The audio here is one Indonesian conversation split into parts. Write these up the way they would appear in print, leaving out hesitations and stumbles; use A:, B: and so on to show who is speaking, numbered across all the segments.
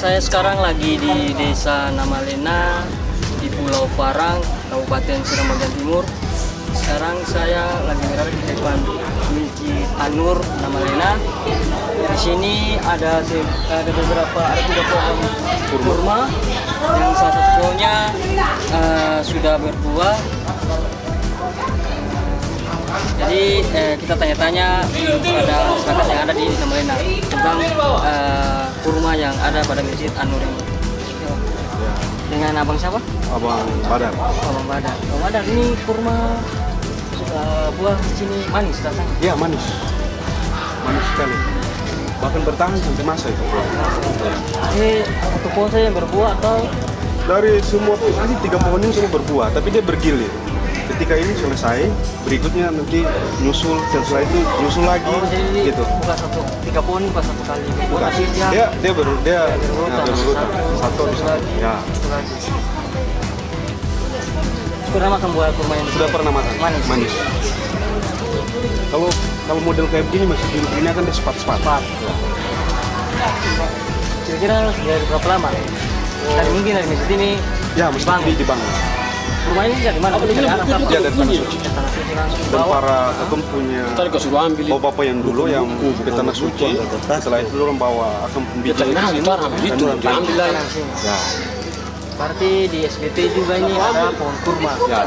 A: Saya sekarang lagi di Desa Namalena di Pulau Farang, Kabupaten Seram Bagian Timur. Sekarang saya lagi berada di depan Masjid An-Nur Namalena. Di sini ada tiga pohon kurma yang salah satu pohonnya sudah berbuah. Jadi kita tanya-tanya pada masyarakat yang ada di Namalena tentang kurma yang ada pada Masjid An-Nur ini. Dengan abang siapa?
B: Abang Badar.
A: Abang Badar. Abang Badar, ini kurma buah di sini manis rasanya?
B: Iya, manis. Manis sekali. Bahkan bertahan sampai masa itu.
A: Ini satu pohon saja yang berbuah atau?
B: Dari semua pohon, 3 pohon ini semua berbuah, tapi dia bergilir. Ketika ini selesai, berikutnya nanti nyusul, setelah itu nyusul lagi,
A: jadi
B: gitu.
A: Bukan tiga pohon bukan satu kali.
B: Bukan. Dia berurutan. Satu lagi. Ya.
A: Satu lagi. Pernah makan buah kurma ini?
B: Sudah pernah makan. Manis. Kalau model kayak begini masih duduk ini akan dia sepat-sepat.
A: Kira-kira dari berapa lama? Dari mungkin dari masjid ini?
B: Ya, mesti dibangun.
A: Rumah ini dari mana? Dari anak apa?
B: Ya, dari Tanah Suci. Dan para akan punya bapak yang dulu yang ke Tanah Suci. Setelah itu orang bawa akan pembijak di sini. Ya.
A: Berarti di SBT juga ini ada pohon kurma.
B: Ya.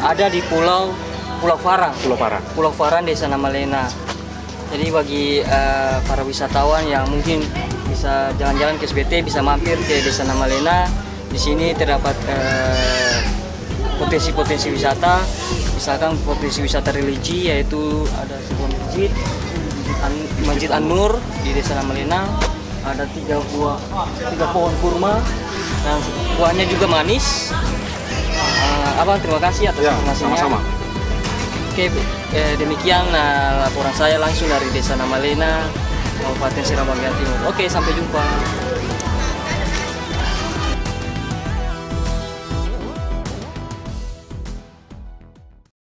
A: Ada di Pulau Farang. Pulau Farang, Desa Namalena. Jadi bagi para wisatawan yang mungkin bisa jalan-jalan ke SBT bisa mampir ke Desa Namalena. Di sini terdapat potensi-potensi wisata, misalkan potensi wisata religi, yaitu ada sebuah Masjid An-Nur di Desa Namalena. Ada 3 pohon kurma dan buahnya juga manis. Abang, terima kasih atas informasinya.
B: Sama-sama.
A: Oke, demikian laporan saya langsung dari Desa Namalena, Kabupaten Seram Bagian Timur. Oke, sampai jumpa.